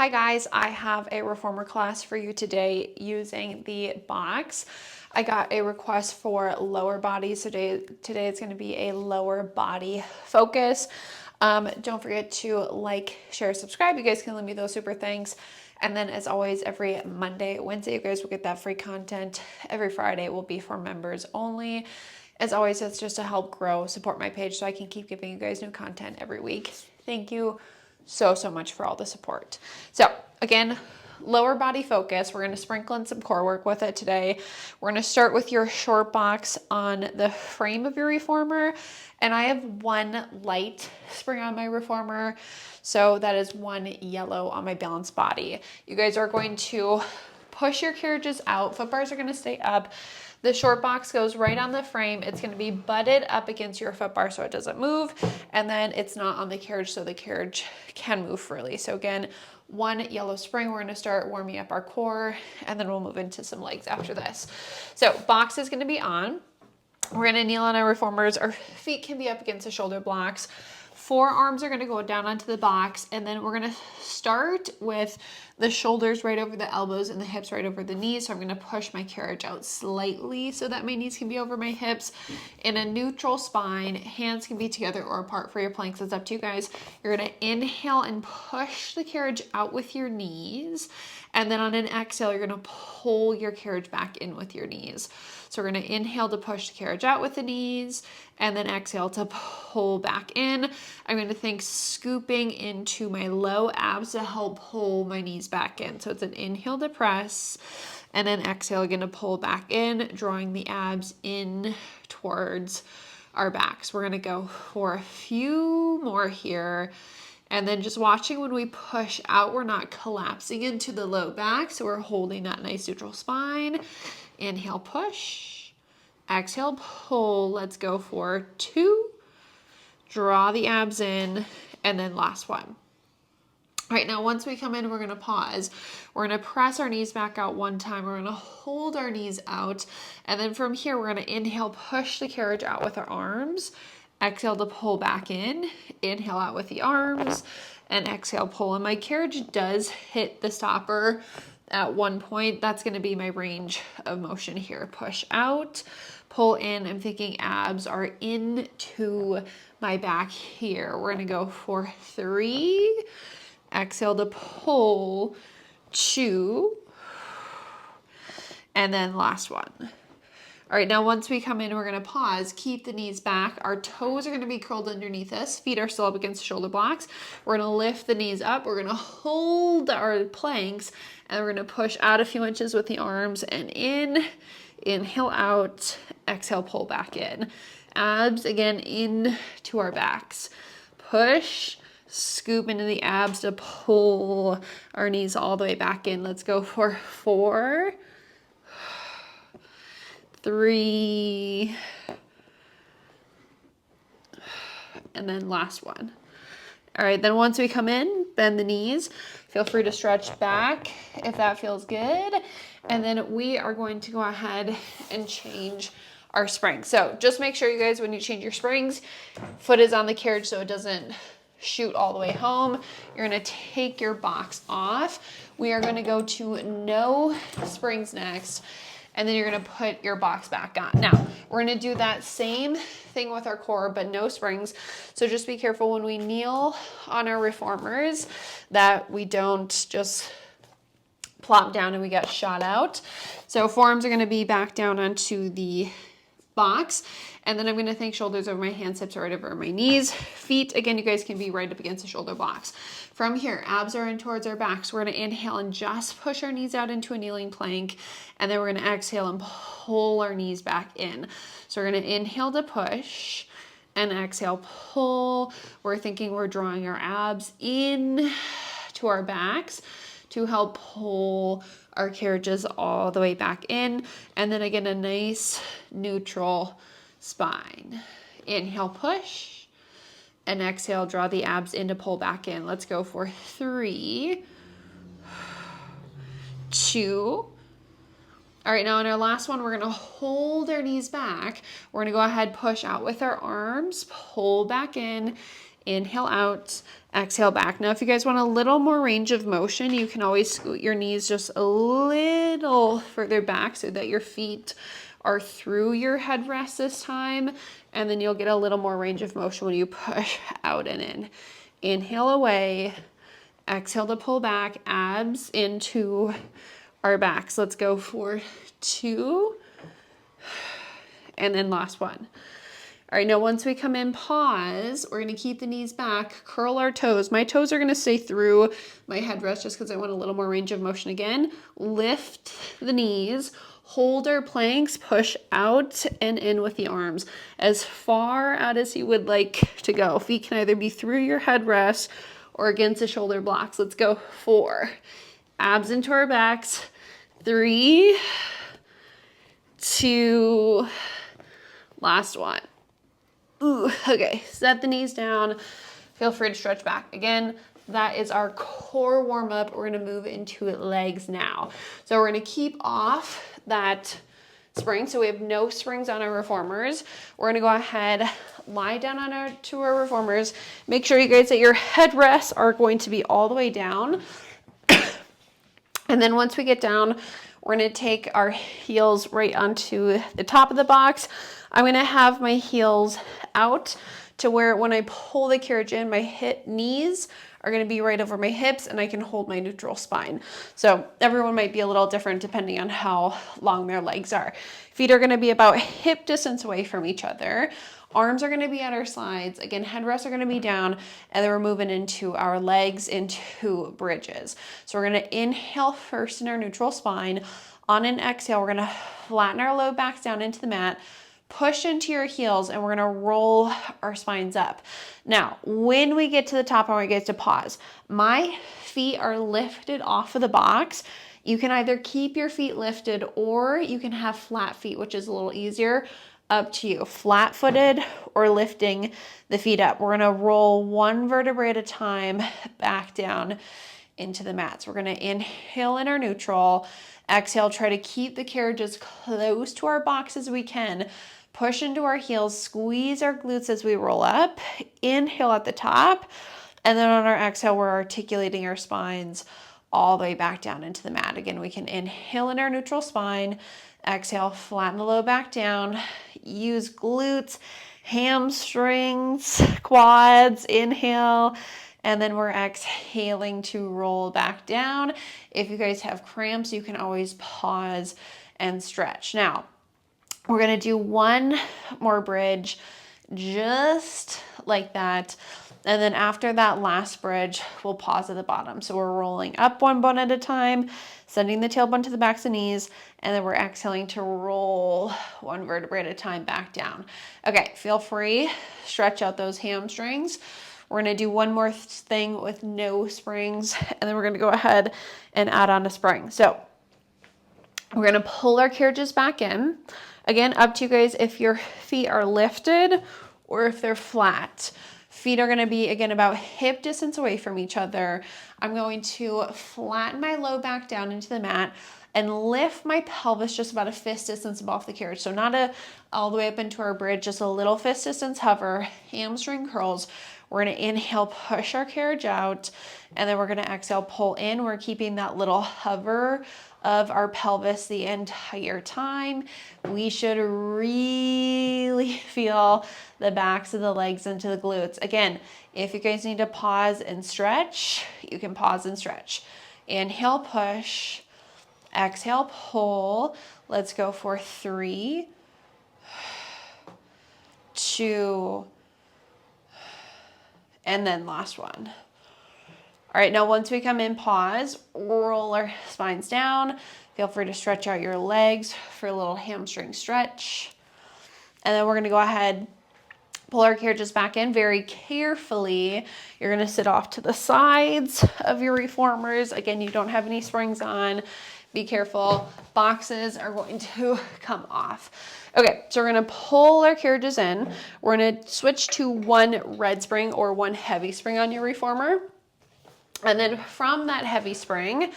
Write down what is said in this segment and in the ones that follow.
Hi guys, I have a reformer class for you today using the box. I got a request for lower body, so today it's going to be a lower body focus. Don't forget to like, share, subscribe. You guys can leave me those super thanks. And then as always, every Monday, Wednesday, you guys will get that free content. Every Friday will be for members only. As always, it's just to help grow, support my page so I can keep giving you guys new content every week. Thank you so much for all the support. So again, lower body focus. We're going to sprinkle in some core work with it today. We're going to start with your short box on the frame of your reformer. And I have one light spring on my reformer. So that is one yellow on my balanced body. You guys are going to push your carriages out. Foot bars are going to stay up. The short box goes right on the frame. It's going to be butted up against your foot bar so it doesn't move. And then it's not on the carriage so the carriage can move freely. So again, one yellow spring. We're going to start warming up our core and then we'll move into some legs after this. So box is going to be on. We're going to kneel on our reformers. Our feet can be up against the shoulder blocks. Forearms are going to go down onto the box, and then we're going to start with the shoulders right over the elbows and the hips right over the knees. So I'm going to push my carriage out slightly so that my knees can be over my hips in a neutral spine. Hands can be together or apart for your planks. It's up to you guys. You're going to inhale and push the carriage out with your knees. And then on an exhale, you're going to pull your carriage back in with your knees. So we're going to inhale to push the carriage out with the knees and then exhale to pull back in. I'm going to think scooping into my low abs to help pull my knees back in. So it's an inhale to press and then exhale again to pull back in, drawing the abs in towards our backs. We're going to go for a few more here. And then just watching when we push out, we're not collapsing into the low back. So we're holding that nice neutral spine. Inhale, push. Exhale, pull. Let's go for 2. Draw the abs in. And then last one. All right, now once we come in, we're going to pause. We're going to press our knees back out one time. We're going to hold our knees out. And then from here, we're going to inhale, push the carriage out with our arms. Exhale to pull back in. Inhale out with the arms. And exhale, pull. And my carriage does hit the stopper at one point. That's going to be my range of motion here. Push out, pull in. I'm thinking abs are into my back here. We're going to go for 3. Exhale to pull, 2, and then last one. All right, now once we come in, we're gonna pause, keep the knees back. Our toes are gonna be curled underneath us. Feet are still up against the shoulder blocks. We're gonna lift the knees up. We're gonna hold our planks, and we're gonna push out a few inches with the arms and in. Inhale out, exhale, pull back in. Abs, again, in to our backs. Push, scoop into the abs to pull our knees all the way back in. Let's go for 4, 3, and then last one. All right, then once we come in, bend the knees. Feel free to stretch back if that feels good. And then we are going to go ahead and change our springs. So just make sure, you guys, when you change your springs, foot is on the carriage so it doesn't shoot all the way home. You're going to take your box off. We are going to go to no springs next. And then you're going to put your box back on. Now, we're going to do that same thing with our core, but no springs. So just be careful when we kneel on our reformers that we don't just plop down and we get shot out. So forearms are going to be back down onto the box. And then I'm going to think shoulders over my hands, hips are right over my knees. Feet, again, you guys can be right up against the shoulder blocks. From here, abs are in towards our backs. We're going to inhale and just push our knees out into a kneeling plank. And then we're going to exhale and pull our knees back in. So we're going to inhale to push and exhale, pull. We're thinking we're drawing our abs in to our backs to help pull our carriages all the way back in. And then again, a nice neutral spine. Inhale, push, and exhale, draw the abs in to pull back in. Let's go for 3, 2. All right, now on our last one, we're gonna hold our knees back. We're gonna go ahead, push out with our arms, pull back in. Inhale out, exhale back. Now, if you guys want a little more range of motion, you can always scoot your knees just a little further back so that your feet are through your headrest this time. And then you'll get a little more range of motion when you push out and in. Inhale away, exhale to pull back, abs into our backs. Let's go for 2, and then last one. All right, now once we come in, pause. We're gonna keep the knees back, curl our toes. My toes are gonna stay through my headrest just because I want a little more range of motion again. Lift the knees, hold our planks, push out and in with the arms as far out as you would like to go. Feet can either be through your headrest or against the shoulder blocks. Let's go 4. Abs into our backs. 3, 2, last one. Ooh, okay, set the knees down. Feel free to stretch back. Again, that is our core warm up. We're gonna move into legs now. So we're gonna keep off that spring. So we have no springs on our reformers. We're gonna go ahead, lie down on our reformers. Make sure you guys that your headrests are going to be all the way down. And then once we get down, we're gonna take our heels right onto the top of the box. I'm gonna have my heels out to where when I pull the carriage in, my knees are gonna be right over my hips and I can hold my neutral spine. So everyone might be a little different depending on how long their legs are. Feet are gonna be about hip distance away from each other. Arms are gonna be at our sides. Again, headrests are gonna be down, and then we're moving into our legs into bridges. So we're gonna inhale first in our neutral spine. On an exhale, we're gonna flatten our low backs down into the mat, push into your heels, and we're gonna roll our spines up. Now, when we get to the top, I want you guys to pause. My feet are lifted off of the box. You can either keep your feet lifted or you can have flat feet, which is a little easier. Up to you, flat-footed or lifting the feet up. We're gonna roll 1 vertebrae at a time back down into the mats. We're gonna inhale in our neutral, exhale, try to keep the carriage as close to our box as we can. Push into our heels, squeeze our glutes as we roll up, inhale at the top, and then on our exhale, we're articulating our spines all the way back down into the mat. Again, we can inhale in our neutral spine, exhale, flatten the low back down, use glutes, hamstrings, quads, inhale, and then we're exhaling to roll back down. If you guys have cramps, you can always pause and stretch. Now, we're gonna do 1 more bridge, just like that. And then after that last bridge, we'll pause at the bottom. So we're rolling up 1 bone at a time, sending the tailbone to the backs of knees, and then we're exhaling to roll 1 vertebrae at a time back down. Okay, feel free, stretch out those hamstrings. We're gonna do 1 more thing with no springs, and then we're gonna go ahead and add on a spring. So we're gonna pull our carriages back in. Again, up to you guys if your feet are lifted or if they're flat. Feet are gonna be, again, about hip distance away from each other. I'm going to flatten my low back down into the mat and lift my pelvis just about a fist distance above the carriage. So not all the way up into our bridge, just a little fist distance hover, hamstring curls. We're gonna inhale, push our carriage out, and then we're gonna exhale, pull in. We're keeping that little hover of our pelvis the entire time. We should really feel the backs of the legs into the glutes. Again, if you guys need to pause and stretch, you can pause and stretch. Inhale, push, exhale, pull. Let's go for 3, 2, and then last one. All right, now once we come in, pause, roll our spines down. Feel free to stretch out your legs for a little hamstring stretch. And then we're gonna go ahead, pull our carriages back in very carefully. You're gonna sit off to the sides of your reformers. Again, you don't have any springs on. Be careful, boxes are going to come off. Okay, so we're gonna pull our carriages in. We're gonna switch to 1 red spring or 1 heavy spring on your reformer. And then from that heavy spring,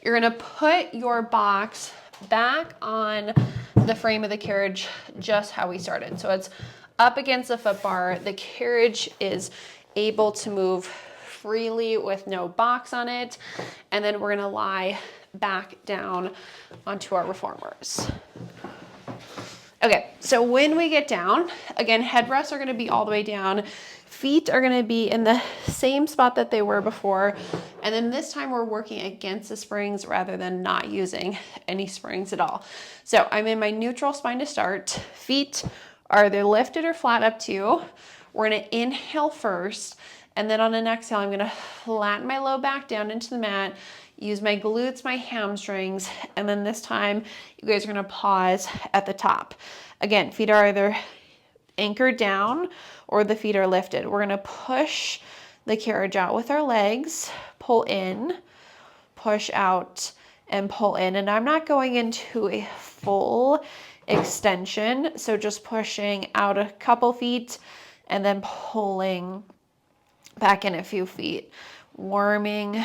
you're gonna put your box back on the frame of the carriage just how we started. So it's up against the foot bar. The carriage is able to move freely with no box on it. And then we're gonna lie back down onto our reformers. Okay, so when we get down, again, headrests are gonna be all the way down. Feet are gonna be in the same spot that they were before. And then this time we're working against the springs rather than not using any springs at all. So I'm in my neutral spine to start. Feet are either lifted or flat up to you. We're gonna inhale first, and then on an exhale, I'm gonna flatten my low back down into the mat, use my glutes, my hamstrings, and then this time you guys are gonna pause at the top. Again, feet are either anchored down or the feet are lifted. We're gonna push the carriage out with our legs, pull in, push out, and pull in. And I'm not going into a full extension, so just pushing out a couple feet and then pulling back in a few feet, warming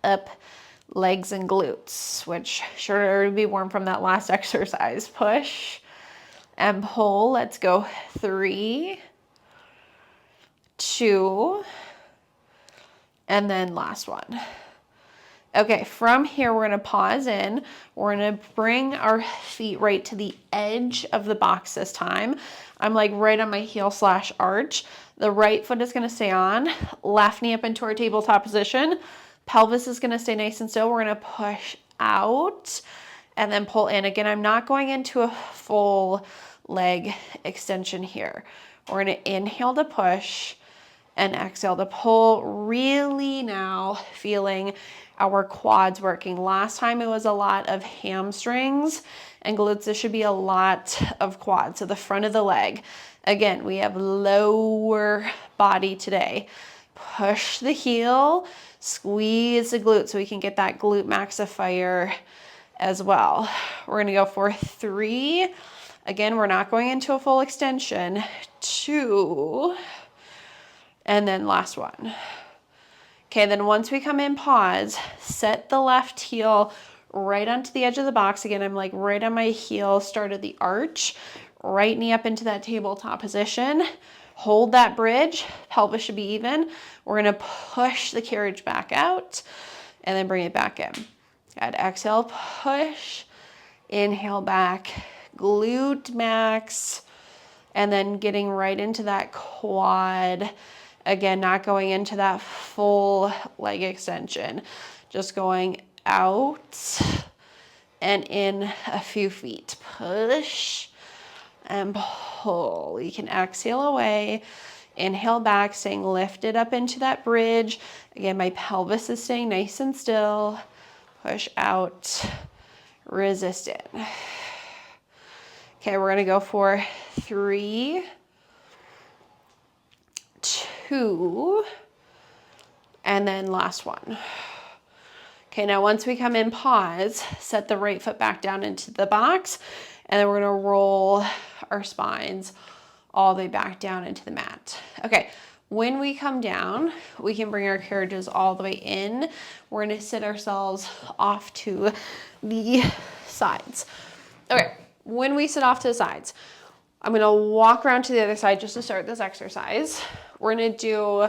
up legs and glutes, which sure to be warm from that last exercise. Push and pull. Let's go. 3, 2, and then last one. Okay, from here, we're gonna pause in. We're gonna bring our feet right to the edge of the box this time. I'm like right on my heel / arch. The right foot is gonna stay on, left knee up into our tabletop position. Pelvis is gonna stay nice and still. We're gonna push out and then pull in. Again, I'm not going into a full leg extension here. We're gonna inhale to push and exhale to pull. Really now feeling our quads working. Last time it was a lot of hamstrings and glutes. This should be a lot of quads. So the front of the leg. Again, we have lower body today. Push the heel, squeeze the glute so we can get that glute maxifier as well. We're gonna go for 3. Again, we're not going into a full extension. 2, and then last one. Okay, then once we come in pause, set the left heel right onto the edge of the box. Again, I'm like right on my heel, started the arch, right knee up into that tabletop position. Hold that bridge, pelvis should be even. We're gonna push the carriage back out and then bring it back in. Good, exhale, push, inhale back, glute max, and then getting right into that quad. Again, not going into that full leg extension, just going out and in a few feet. Push and pull. You can exhale away, inhale back, staying lifted up into that bridge. Again, my pelvis is staying nice and still. Push out, resist it. Okay, we're gonna go for 3, 2, and then last one. Okay, now once we come in pause, set the right foot back down into the box, and then we're gonna roll our spines all the way back down into the mat. Okay, when we come down, we can bring our carriages all the way in. We're gonna sit ourselves off to the sides. Okay, when we sit off to the sides, I'm gonna walk around to the other side just to start this exercise. We're gonna do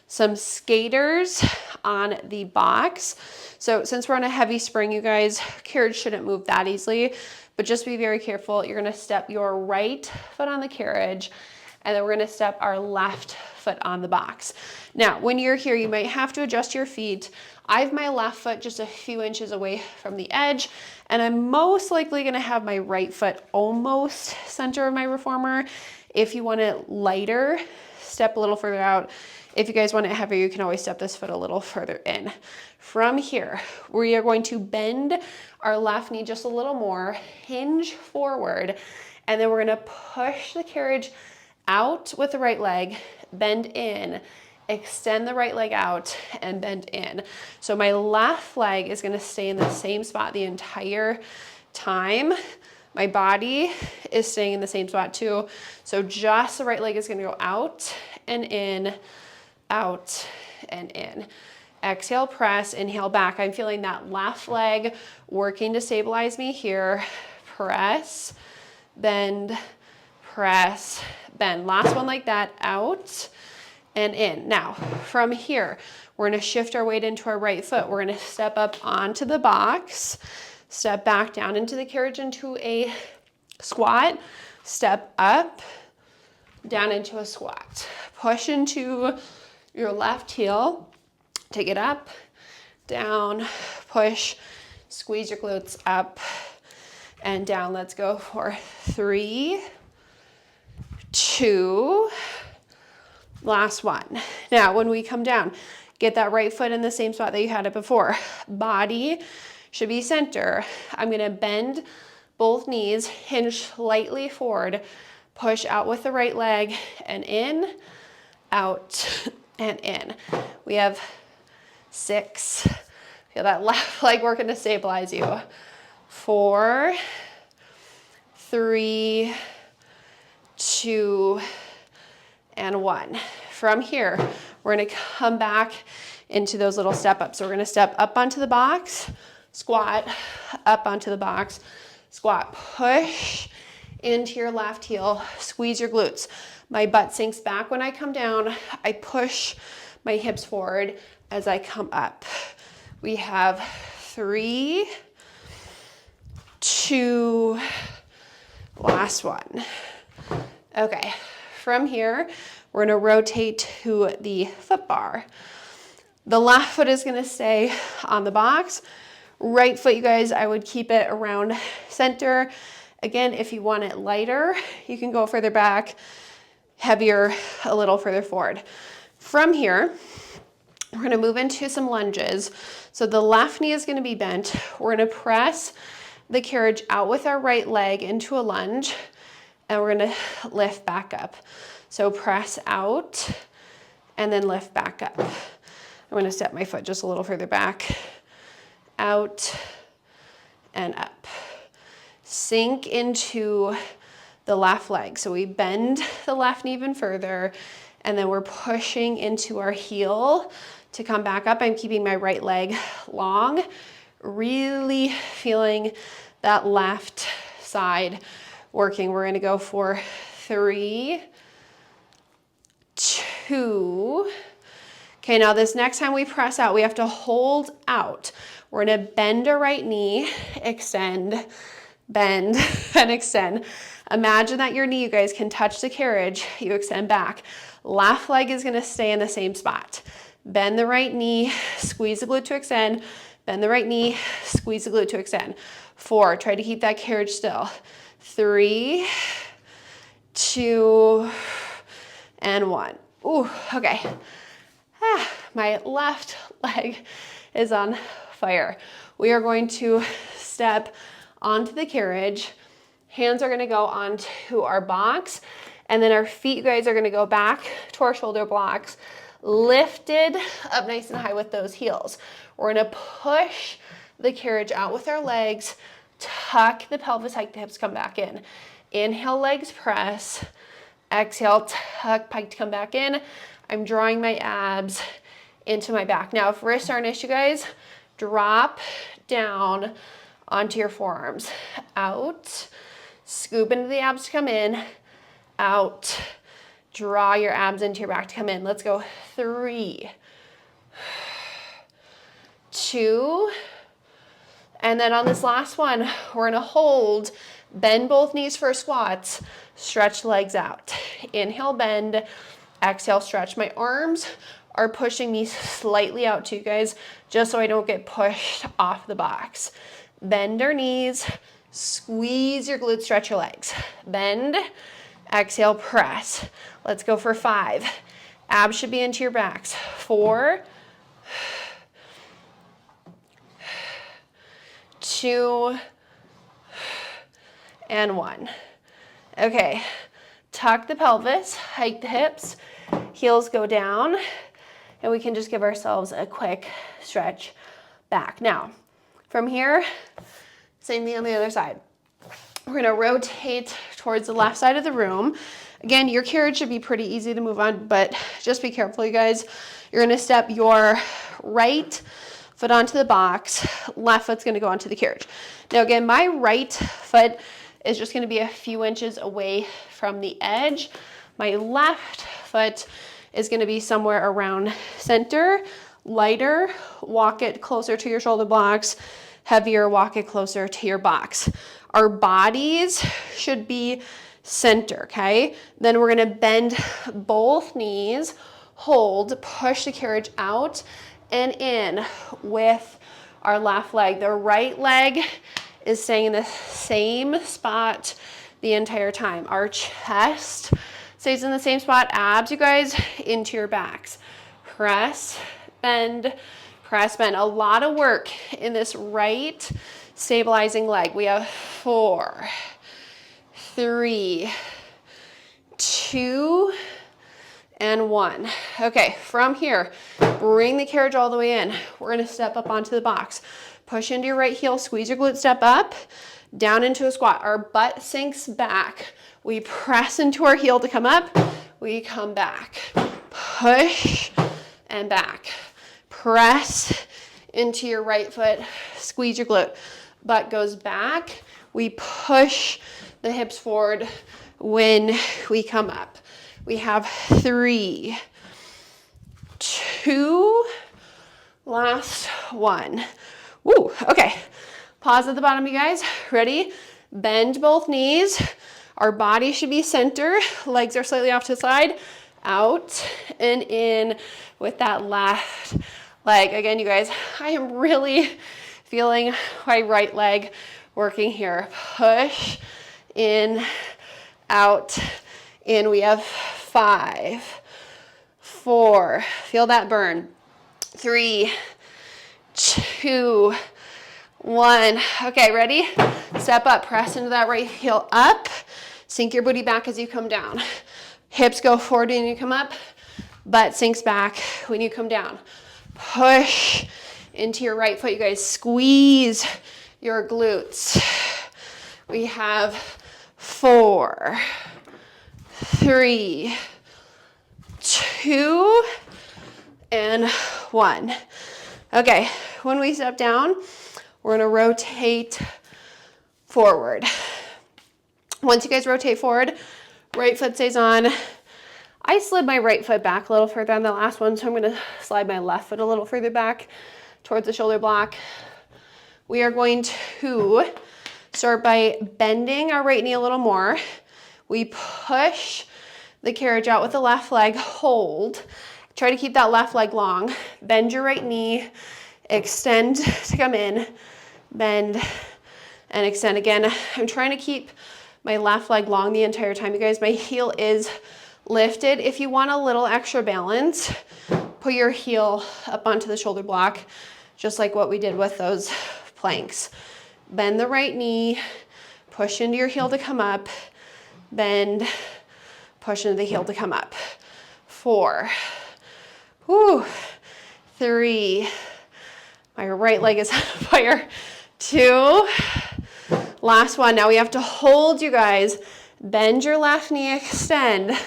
some skaters on the box. So since we're on a heavy spring, you guys, carriage shouldn't move that easily, but just be very careful. You're gonna step your right foot on the carriage, and then we're gonna step our left foot on the box. Now, when you're here, you might have to adjust your feet. I have my left foot just a few inches away from the edge, and I'm most likely gonna have my right foot almost center of my reformer. If you want it lighter, step a little further out. If you guys want it heavier, you can always step this foot a little further in. From here, we are going to bend our left knee just a little more, hinge forward, and then we're gonna push the carriage out with the right leg, bend in, extend the right leg out, and bend in. So my left leg is gonna stay in the same spot the entire time. My body is staying in the same spot too. So just the right leg is gonna go out and in, out and in. Exhale, press, inhale back. I'm feeling that left leg working to stabilize me here. Press, bend, press, bend. Last one like that, out and in. Now, from here, we're gonna shift our weight into our right foot. We're gonna step up onto the box, step back down into the carriage into a squat, step up, down into a squat. Push into your left heel, take it up, down, push, squeeze your glutes up and down. Let's go for 3, 2, last one. Now, when we come down, get that right foot in the same spot that you had it before. Body should be center. I'm gonna bend both knees, hinge slightly forward, push out with the right leg and in, out and in. We have 6. Feel that left leg working to stabilize you. 4, 3, 2, and 1. From here, we're gonna come back into those little step ups. So we're gonna step up onto the box, squat, up onto the box, squat, push into your left heel, squeeze your glutes. My butt sinks back when I come down. I push my hips forward as I come up. We have 3, 2, last one. Okay, from here, we're gonna rotate to the foot bar. The left foot is gonna stay on the box. Right foot, you guys, I would keep it around center. Again, if you want it lighter, you can go further back, heavier, a little further forward. From here, we're gonna move into some lunges. So the left knee is gonna be bent. We're gonna press the carriage out with our right leg into a lunge, and we're gonna lift back up. So press out and then lift back up. I'm gonna step my foot just a little further back, out and up. Sink into the left leg. So we bend the left knee even further, and then we're pushing into our heel to come back up. I'm keeping my right leg long, really feeling that left side working. We're gonna go for 3, 2. Okay, now this next time we press out, we have to hold out. We're gonna bend our right knee, extend, bend, and extend. Imagine that your knee, you guys, can touch the carriage. You extend back. Left leg is gonna stay in the same spot. Bend the right knee, squeeze the glute to extend. Bend the right knee, squeeze the glute to extend. 4, try to keep that carriage still. 3, 2, and 1. Ooh, okay. My left leg is on fire. We are going to step onto the carriage. Hands are gonna go onto our box, and then our feet, you guys, are gonna go back to our shoulder blocks, lifted up nice and high with those heels. We're gonna push the carriage out with our legs, tuck the pelvis, hike the hips, come back in. Inhale, legs press. Exhale, tuck, pike to come back in. I'm drawing my abs into my back. Now, if wrists are an issue, guys, drop down onto your forearms. Out, scoop into the abs to come in. Out, draw your abs into your back to come in. Let's go. 3, 2, and then on this last one, we're gonna hold, bend both knees for squats, stretch legs out. Inhale, bend, exhale, stretch. My arms are pushing me slightly out too, guys, just so I don't get pushed off the box. Bend our knees, squeeze your glutes, stretch your legs. Bend, exhale, press. Let's go for 5. Abs should be into your backs. 4, 2, and 1. Okay, tuck the pelvis, hike the hips, heels go down, and we can just give ourselves a quick stretch back. Now, from here, same thing on the other side. We're gonna rotate towards the left side of the room. Again, your carriage should be pretty easy to move on, but just be careful, you guys. You're gonna step your right foot onto the box, left foot's gonna go onto the carriage. Now again, my right foot is just gonna be a few inches away from the edge. My left foot is gonna be somewhere around center. Lighter, walk it closer to your shoulder blocks. Heavier, walk it closer to your box. Our bodies should be center, okay? Then we're gonna bend both knees, hold, push the carriage out and in with our left leg. The right leg is staying in the same spot the entire time. Our chest stays in the same spot. Abs, you guys, into your backs. Press, bend, press, bend. A lot of work in this right stabilizing leg. We have 4, 3, 2, and 1. Okay, from here, bring the carriage all the way in. We're gonna step up onto the box. Push into your right heel, squeeze your glute, step up, down into a squat. Our butt sinks back. We press into our heel to come up. We come back. Push and back. Press into your right foot, squeeze your glute. Butt goes back. We push the hips forward when we come up. We have 3, 2, last 1. Woo, okay. Pause at the bottom, you guys. Ready? Bend both knees. Our body should be center. Legs are slightly off to the side. Out and in with that left leg. Again, you guys, I am really feeling my right leg working here. Push, in, out, in. We have 5, 4, feel that burn. 3, 2, 1. Okay, ready? Step up, press into that right heel up. Sink your booty back as you come down. Hips go forward when you come up. Butt sinks back when you come down. Push into your right foot. You guys squeeze your glutes. We have 4, 3, 2, and 1. Okay, when we step down, we're gonna rotate forward. Once you guys rotate forward, right foot stays on. I slid my right foot back a little further on the last one, so I'm gonna slide my left foot a little further back towards the shoulder block. We are going to start by bending our right knee a little more. We push the carriage out with the left leg, hold. Try to keep that left leg long. Bend your right knee, extend to come in, bend and extend. Again, I'm trying to keep my left leg long the entire time, you guys. My heel is lifted. If you want a little extra balance, put your heel up onto the shoulder block, just like what we did with those planks. Bend the right knee, push into your heel to come up, bend, push into the heel to come up. 4, 3, my right leg is on fire. 2, last one. Now we have to hold, you guys. Bend your left knee, extend,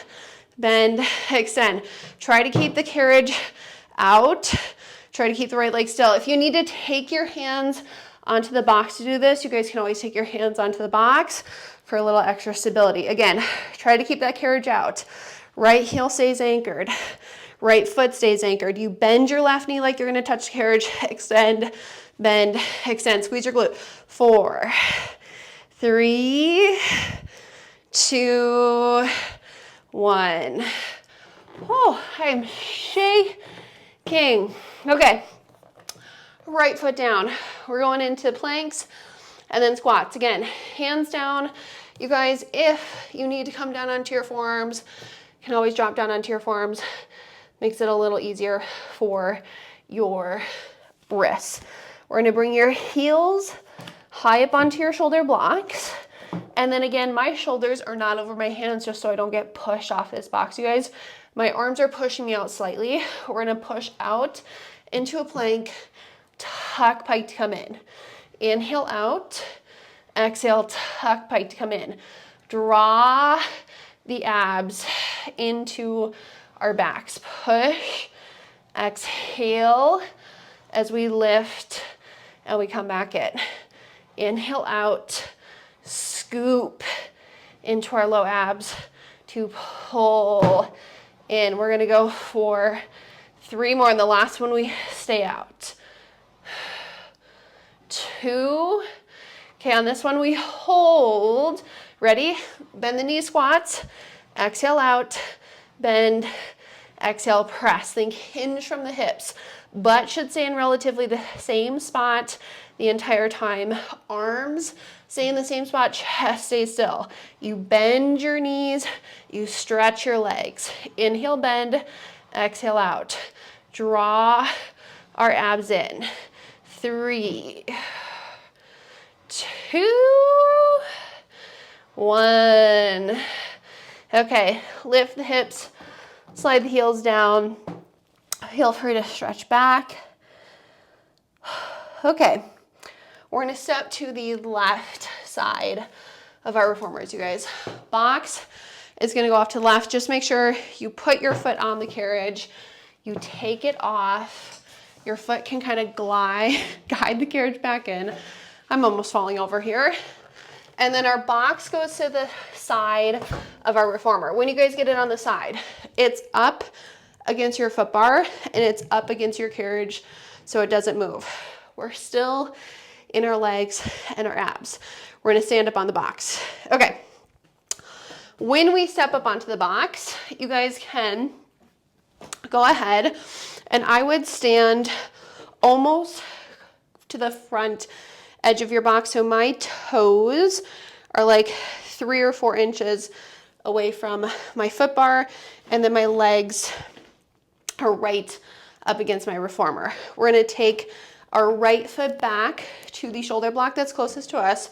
bend, extend. Try to keep the carriage out. Try to keep the right leg still. If you need to take your hands onto the box to do this, you guys can always take your hands onto the box for a little extra stability. Again, try to keep that carriage out. Right heel stays anchored. Right foot stays anchored. You bend your left knee like you're gonna touch the carriage. Extend, bend, extend. Squeeze your glute. 4, 3, 2, 1. Oh, I'm shaking. Okay, right foot down. We're going into planks and then squats. Again, hands down. You guys, if you need to come down onto your forearms, you can always drop down onto your forearms. Makes it a little easier for your wrists. We're gonna bring your heels high up onto your shoulder blocks. And then again, my shoulders are not over my hands just so I don't get pushed off this box, you guys. My arms are pushing me out slightly. We're gonna push out into a plank, tuck, pike to come in. Inhale out, exhale, tuck, pike to come in. Draw the abs into our backs. Push, exhale as we lift and we come back in. Inhale out, scoop into our low abs to pull in. We're gonna go for 3 more, and the last one we stay out. 2. Okay, on this one we hold. Ready? Bend the knee squats. Exhale out, bend, exhale, press. Think hinge from the hips. Butt should stay in relatively the same spot the entire time. Arms stay in the same spot, chest stays still. You bend your knees, you stretch your legs. Inhale, bend, exhale out. Draw our abs in. 3, 2, 1. Okay, lift the hips, slide the heels down. Feel free to stretch back. Okay, we're gonna step to the left side of our reformers, you guys. Box is gonna go off to the left. Just make sure you put your foot on the carriage. You take it off. Your foot can kind of guide the carriage back in. I'm almost falling over here. And then our box goes to the side of our reformer. When you guys get it on the side, it's up against your foot bar and it's up against your carriage so it doesn't move. We're still in our legs and our abs. We're gonna stand up on the box. Okay. When we step up onto the box, you guys can go ahead and I would stand almost to the front edge of your box. So my toes are like 3 or 4 inches away from my foot bar, and then my legs are right up against my reformer. We're gonna take our right foot back to the shoulder block that's closest to us.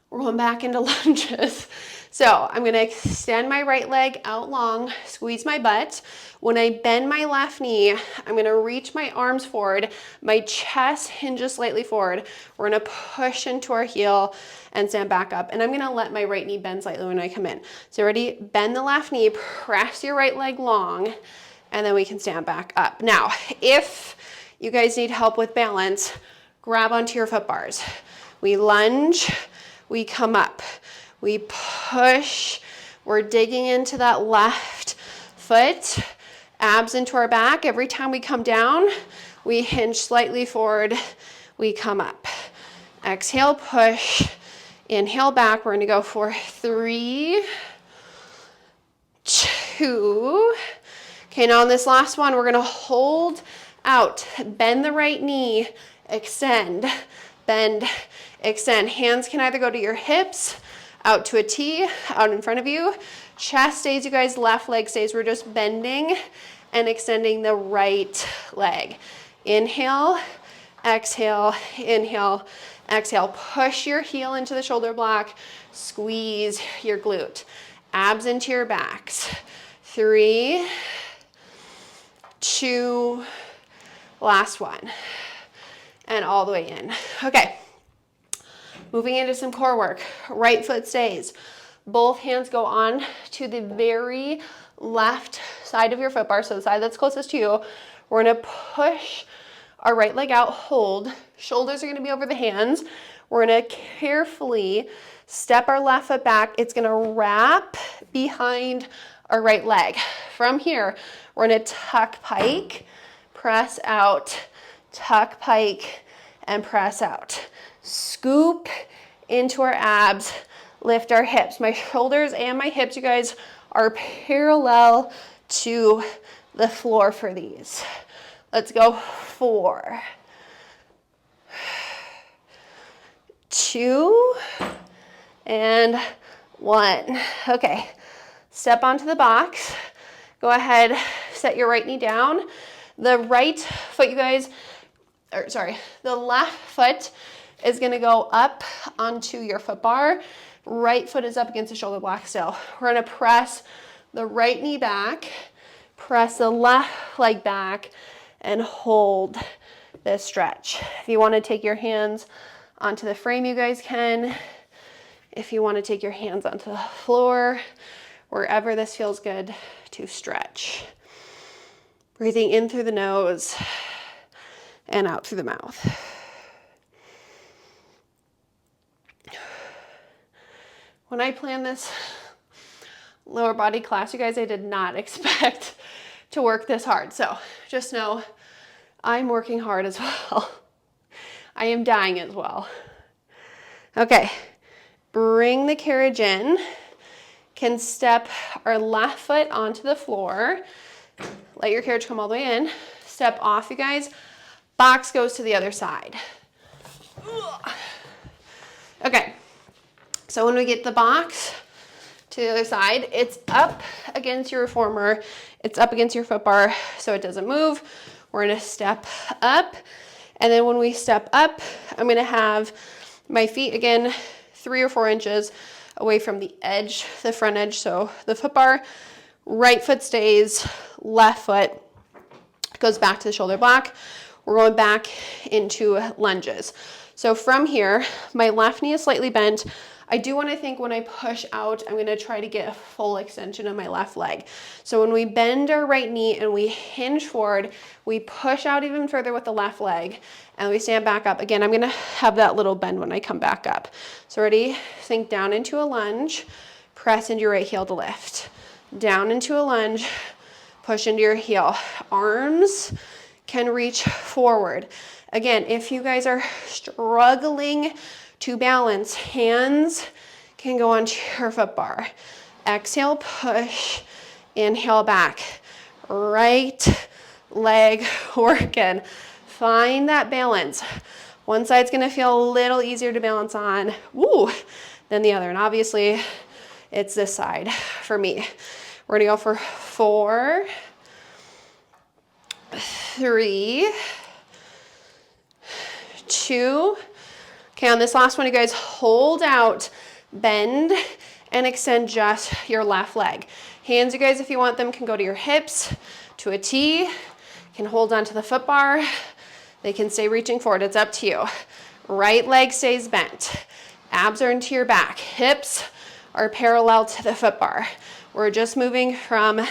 We're going back into lunges. So I'm gonna extend my right leg out long, squeeze my butt. When I bend my left knee, I'm gonna reach my arms forward. My chest hinges slightly forward. We're gonna push into our heel and stand back up. And I'm gonna let my right knee bend slightly when I come in. So ready? Bend the left knee, press your right leg long, and then we can stand back up. Now, if you guys need help with balance, grab onto your foot bars. We lunge, we come up. We push, we're digging into that left foot, abs into our back. Every time we come down, we hinge slightly forward, we come up. Exhale, push, inhale back. We're gonna go for 3, 2. Okay, now on this last one, we're gonna hold out, bend the right knee, extend, bend, extend. Hands can either go to your hips, out to a T, out in front of you. Chest stays, you guys, left leg stays. We're just bending and extending the right leg. Inhale, exhale, inhale, exhale. Push your heel into the shoulder block, squeeze your glute. Abs into your backs. 3, 2, last one. And all the way in. Okay. Moving into some core work. Right foot stays. Both hands go on to the very left side of your foot bar, so the side that's closest to you. We're gonna push our right leg out, hold. Shoulders are gonna be over the hands. We're gonna carefully step our left foot back. It's gonna wrap behind our right leg. From here, we're gonna tuck pike, press out, tuck pike, and press out. Scoop into our abs, lift our hips. My shoulders and my hips, you guys, are parallel to the floor for these. Let's go. 4, 2, and 1. Okay, step onto the box. Go ahead, set your right knee down. The right foot, you guys, the left foot is gonna go up onto your foot bar. Right foot is up against the shoulder block still. We're gonna press the right knee back, press the left leg back, and hold this stretch. If you wanna take your hands onto the frame, you guys can. If you wanna take your hands onto the floor, wherever this feels good to stretch. Breathing in through the nose and out through the mouth. When I planned this lower body class, you guys, I did not expect to work this hard. So just know I'm working hard as well. I am dying as well. Okay, bring the carriage in. Can step our left foot onto the floor. Let your carriage come all the way in. Step off, you guys. Box goes to the other side. Okay, so when we get the box to the other side, it's up against your reformer. It's up against your foot bar so it doesn't move. We're gonna step up. And then when we step up, I'm gonna have my feet, again, 3 or 4 inches away from the edge, the front edge. So the foot bar, right foot stays, left foot goes back to the shoulder block. We're going back into lunges. So from here, my left knee is slightly bent. I do want to think when I push out, I'm going to try to get a full extension of my left leg. So when we bend our right knee and we hinge forward, we push out even further with the left leg and we stand back up. Again, I'm going to have that little bend when I come back up. So ready? Sink down into a lunge, press into your right heel to lift. Down into a lunge, push into your heel. Arms can reach forward. Again, if you guys are struggling to balance, hands can go onto your foot bar. Exhale, push, inhale back. Right leg working. Find that balance. One side's gonna feel a little easier to balance on, than the other. And obviously it's this side for me. We're gonna go for 4, 3, 2. Okay, on this last one, you guys hold out, bend, and extend just your left leg. Hands, you guys, if you want them, can go to your hips, to a T. You can hold onto the foot bar. They can stay reaching forward. It's up to you. Right leg stays bent. Abs are into your back. Hips are parallel to the foot bar. We're just moving from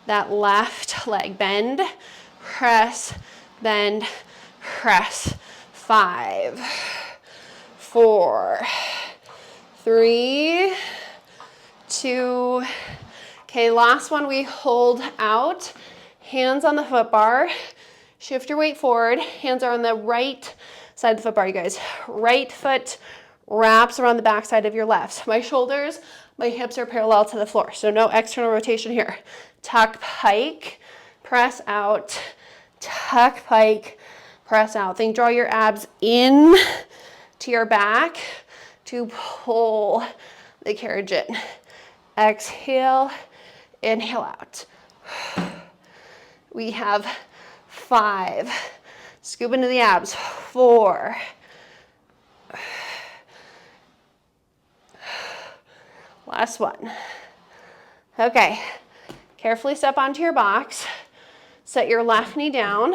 that left leg. Bend, press, bend, press. 5, 4, 3, 2. Okay, last one, we hold out. Hands on the foot bar. Shift your weight forward. Hands are on the right side of the foot bar, you guys. Right foot wraps around the back side of your left. My shoulders, my hips are parallel to the floor, so no external rotation here. Tuck, pike, press out. Tuck, pike, press out. Think, draw your abs in to your back to pull the carriage in. Exhale, inhale out. We have 5. Scoop into the abs. 4. Last one. Okay, carefully step onto your box. Set your left knee down.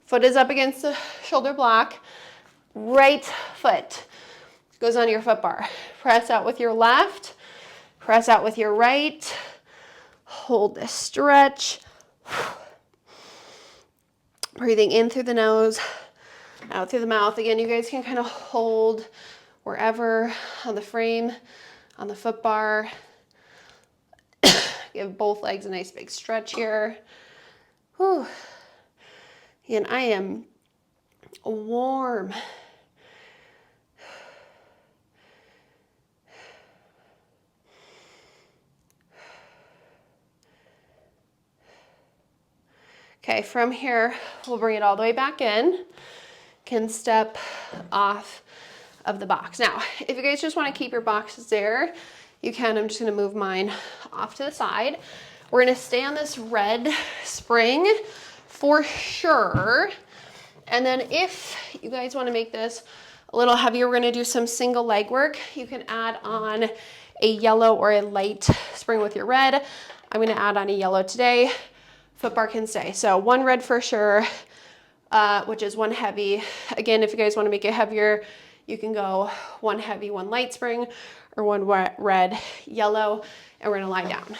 Foot is up against the shoulder block. Right foot goes on your foot bar. Press out with your left. Press out with your right. Hold this stretch. Breathing in through the nose, out through the mouth. Again, you guys can kind of hold wherever on the frame, on the foot bar. Give both legs a nice big stretch here. Whew. And I am warm. Okay, from here, we'll bring it all the way back in. Can step off of the box. Now, if you guys just want to keep your boxes there, you can. I'm just going to move mine off to the side. We're going to stay on this red spring for sure. And then if you guys want to make this a little heavier, we're going to do some single leg work. You can add on a yellow or a light spring with your red. I'm going to add on a yellow today. Foot bar can stay. So 1 red for sure, which is 1 heavy. Again, if you guys want to make it heavier, you can go 1 heavy, 1 light spring, or 1 red, yellow, and we're gonna lie down.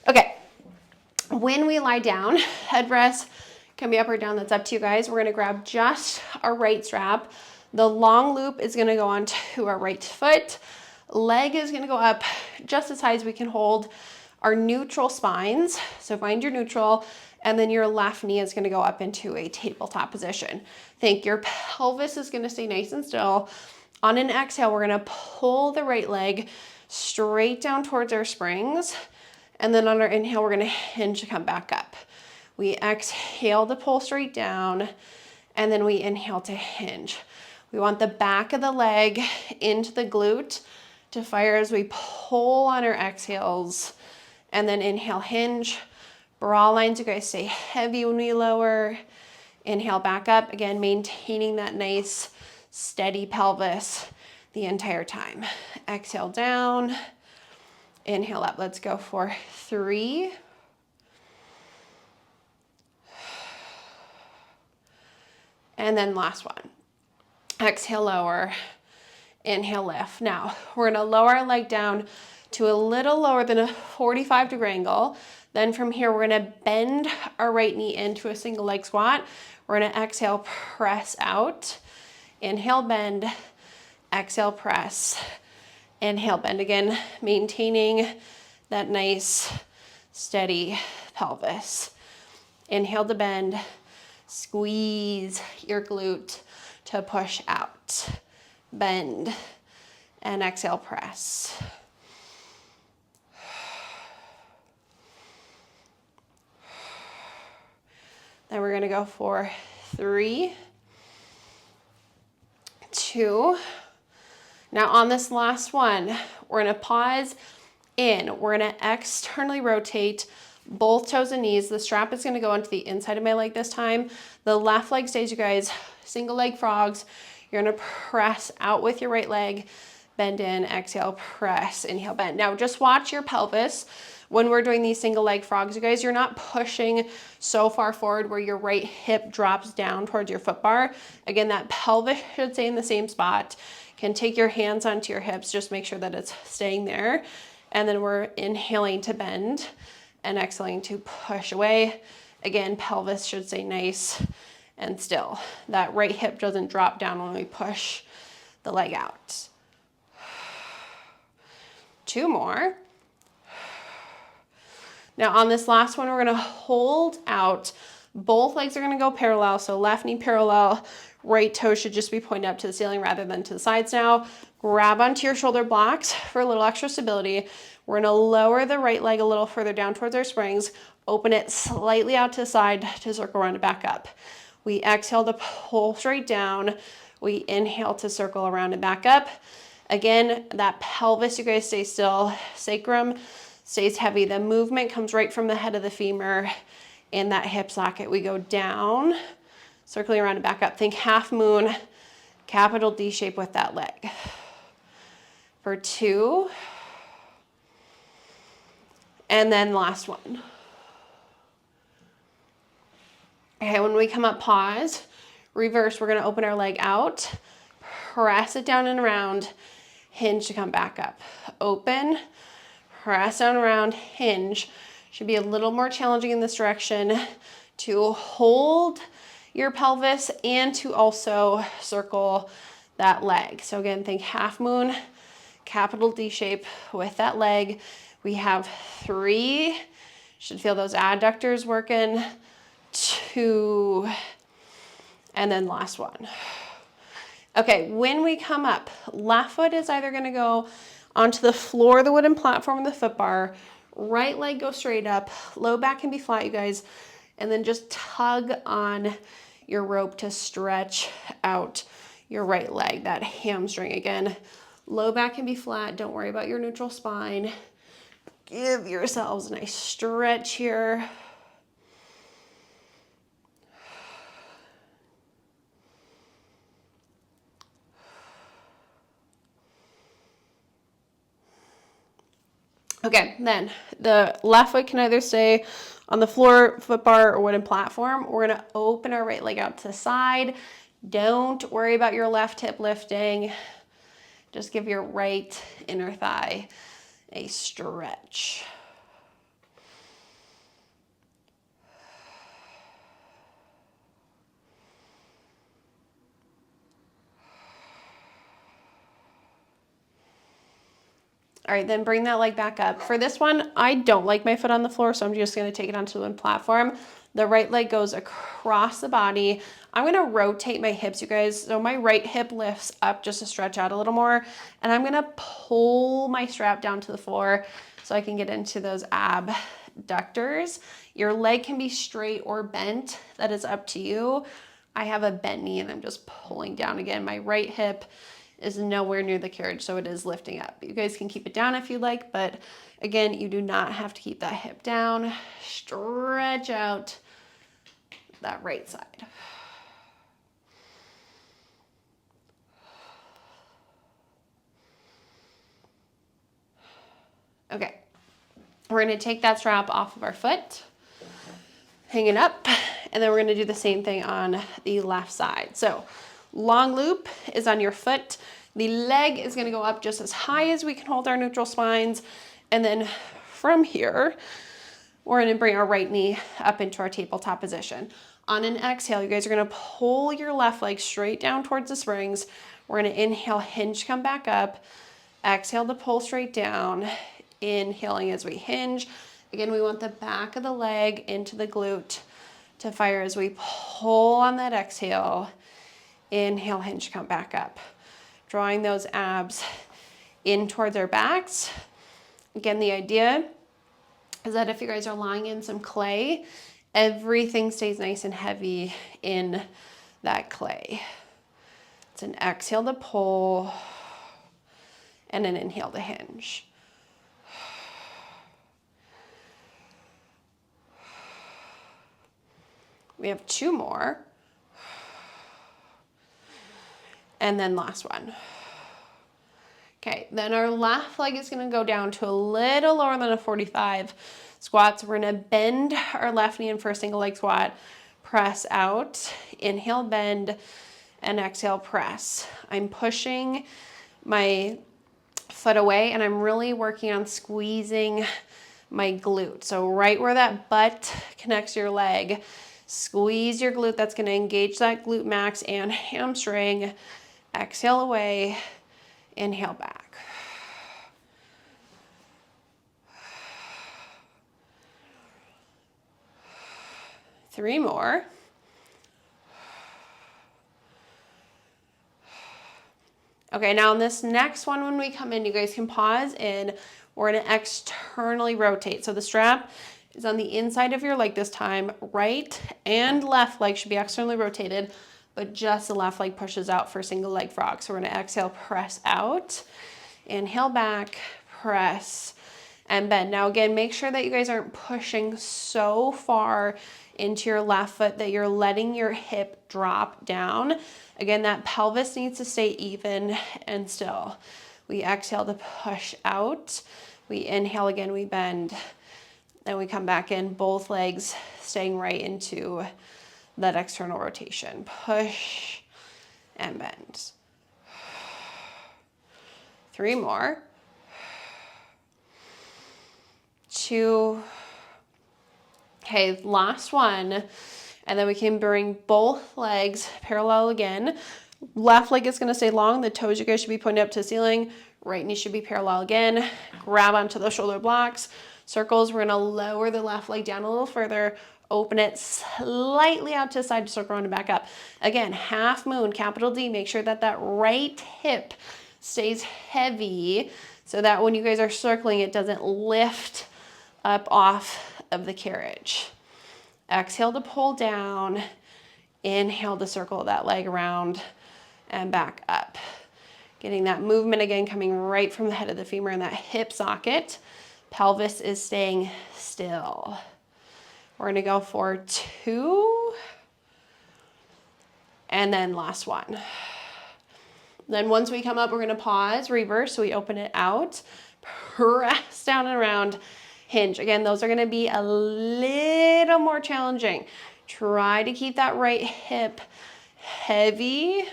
Okay, when we lie down, headrest can be up or down, that's up to you guys. We're gonna grab just our right strap. The long loop is gonna go onto our right foot. Leg is gonna go up just as high as we can hold our neutral spines. So find your neutral, and then your left knee is gonna go up into a tabletop position. Think your pelvis is gonna stay nice and still. On an exhale, we're gonna pull the right leg straight down towards our springs. And then on our inhale, we're gonna hinge to come back up. We exhale to pull straight down, and then we inhale to hinge. We want the back of the leg into the glute to fire as we pull on our exhales, and then inhale, hinge. Bra lines, you guys stay heavy when we lower. Inhale back up, again, maintaining that nice steady pelvis the entire time. Exhale down, inhale up. Let's go for 3. And then last one. Exhale, lower, inhale, lift. Now, we're gonna lower our leg down to a little lower than a 45-degree angle. Then from here, we're gonna bend our right knee into a single leg squat. We're gonna exhale, press out. Inhale, bend. Exhale, press. Inhale, bend again, maintaining that nice, steady pelvis. Inhale to bend. Squeeze your glute to push out. Bend. And exhale, press. Then we're gonna go for 3, 2. Now on this last one, we're gonna pause in. We're gonna externally rotate both toes and knees. The strap is gonna go onto the inside of my leg this time. The left leg stays, you guys. Single leg frogs. You're gonna press out with your right leg, bend in, exhale, press, inhale, bend. Now just watch your pelvis. When we're doing these single leg frogs, you guys, you're not pushing so far forward where your right hip drops down towards your foot bar. Again, that pelvis should stay in the same spot. You can take your hands onto your hips, just make sure that it's staying there. And then we're inhaling to bend and exhaling to push away. Again, pelvis should stay nice and still. That right hip doesn't drop down when we push the leg out. 2 more. Now on this last one, we're gonna hold out. Both legs are gonna go parallel, so left knee parallel, right toe should just be pointed up to the ceiling rather than to the sides now. Grab onto your shoulder blocks for a little extra stability. We're gonna lower the right leg a little further down towards our springs, open it slightly out to the side to circle around and back up. We exhale to pull straight down. We inhale to circle around and back up. Again, that pelvis, you guys stay still. Sacrum stays heavy. The movement comes right from the head of the femur in that hip socket. We go down, circling around and back up. Think half moon, capital D shape with that leg. For 2. And then last one. Okay, when we come up, pause, reverse. We're gonna open our leg out, press it down and around, hinge to come back up. Open, press down around, hinge. Should be a little more challenging in this direction to hold your pelvis and to also circle that leg. So again, think half moon, capital D shape with that leg. We have 3, should feel those adductors working. 2, and then last one. Okay, when we come up, left foot is either gonna go onto the floor of the wooden platform of the foot bar, right leg goes straight up, low back can be flat, you guys, and then just tug on your rope to stretch out your right leg, that hamstring. Again, low back can be flat, don't worry about your neutral spine. Give yourselves a nice stretch here. Okay, then the left foot can either stay on the floor, foot bar, or wooden platform. We're gonna open our right leg out to the side. Don't worry about your left hip lifting. Just give your right inner thigh a stretch. All right, then bring that leg back up. For this one, I don't like my foot on the floor, so I'm just gonna take it onto the platform. The right leg goes across the body. I'm gonna rotate my hips, you guys. So my right hip lifts up just to stretch out a little more, and I'm gonna pull my strap down to the floor so I can get into those abductors. Your leg can be straight or bent. That is up to you. I have a bent knee and I'm just pulling down again. My right hip is nowhere near the carriage, so it is lifting up. You guys can keep it down if you like, but again, you do not have to keep that hip down. Stretch out that right side. Okay, we're gonna take that strap off of our foot, hang it up, and then we're gonna do the same thing on the left side. So long loop is on your foot. The leg is gonna go up just as high as we can hold our neutral spines. And then from here, we're gonna bring our right knee up into our tabletop position. On an exhale, you guys are gonna pull your left leg straight down towards the springs. We're gonna inhale, hinge, come back up. Exhale to pull straight down. Inhaling as we hinge. Again, we want the back of the leg into the glute to fire as we pull on that exhale. Inhale, hinge, come back up. Drawing those abs in towards our backs. Again, the idea is that if you guys are lying in some clay, everything stays nice and heavy in that clay. It's an exhale to pull and an inhale to hinge. We have two more. And then last one. Okay, then our left leg is gonna go down to a little lower than a 45 squat. So we're gonna bend our left knee in for a single leg squat, press out, inhale, bend, and exhale, press. I'm pushing my foot away and I'm really working on squeezing my glute. So right where that butt connects your leg, squeeze your glute. That's gonna engage that glute max and hamstring. Exhale away, inhale back. Three more. Okay, now on this next one, when we come in, you guys can pause and we're gonna externally rotate. So the strap is on the inside of your leg this time. Right and left leg should be externally rotated, but just the left leg pushes out for single leg frog. So we're gonna exhale, press out, inhale back, press, and bend. Now again, make sure that you guys aren't pushing so far into your left foot that you're letting your hip drop down. Again, that pelvis needs to stay even and still. We exhale to push out. We inhale again, we bend. Then we come back in, both legs staying right into that external rotation. Push and bend. Three more. Two. Okay, last one. And then we can bring both legs parallel again. Left leg is gonna stay long. The toes, you guys should be pointing up to the ceiling. Right knee should be parallel again. Grab onto the shoulder blocks. Circles, we're gonna lower the left leg down a little further. Open it slightly out to the side, circle and back up. Again, half moon, capital D. Make sure that that right hip stays heavy so that when you guys are circling, it doesn't lift up off of the carriage. Exhale to pull down. Inhale to circle that leg around and back up. Getting that movement again, coming right from the head of the femur in that hip socket. Pelvis is staying still. We're gonna go for two. And then last one. Then once we come up, we're gonna pause, reverse, so we open it out, press down and around, hinge. Again, those are gonna be a little more challenging. Try to keep that right hip heavy.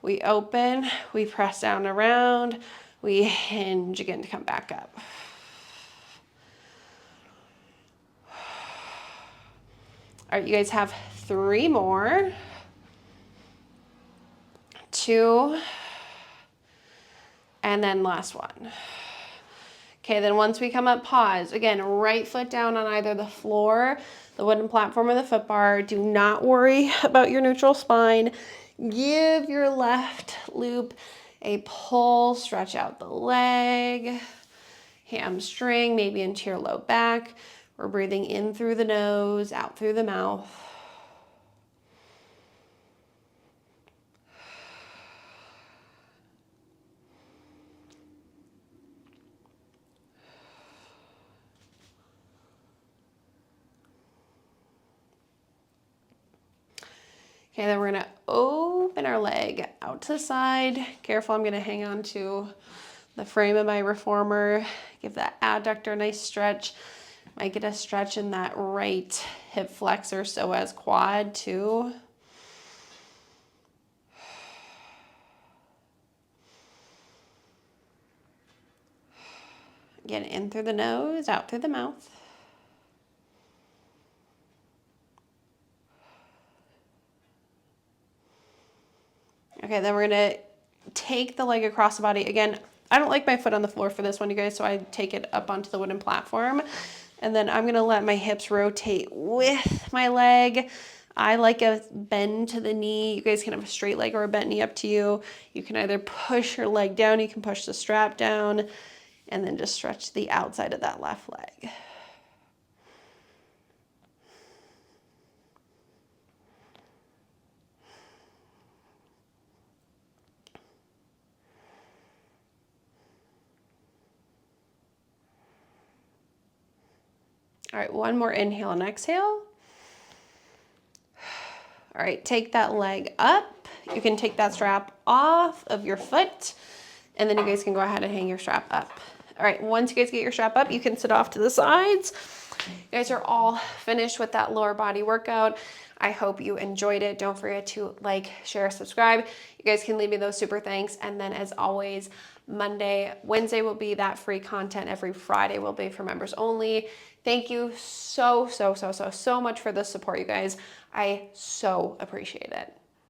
We open, we press down and around, we hinge again to come back up. All right, you guys have three more. Two. And then last one. Okay, then once we come up, pause. Again, right foot down on either the floor, the wooden platform, or the foot bar. Do not worry about your neutral spine. Give your left loop a pull, stretch out the leg, hamstring, maybe into your low back. We're breathing in through the nose, out through the mouth. Okay, then we're gonna open our leg out to the side. Careful, I'm gonna hang on to the frame of my reformer. Give that adductor a nice stretch. Might get a stretch in that right hip flexor, so as quad too. Again, in through the nose, out through the mouth. Okay, then we're gonna take the leg across the body. Again, I don't like my foot on the floor for this one, you guys, so I take it up onto the wooden platform. And then I'm gonna let my hips rotate with my leg. I like a bend to the knee. You guys can have a straight leg or a bent knee, up to you. You can either push your leg down, you can push the strap down, and then just stretch the outside of that left leg. All right, one more inhale and exhale. All right, take that leg up. You can take that strap off of your foot, and then you guys can go ahead and hang your strap up. All right, once you guys get your strap up, you can sit off to the sides. You guys are all finished with that lower body workout. I hope you enjoyed it. Don't forget to like, share, subscribe. You guys can leave me those super thanks. And then as always, Wednesday will be that free content. Every Friday will be for members only. Thank you so much for the support, you guys. I so appreciate it.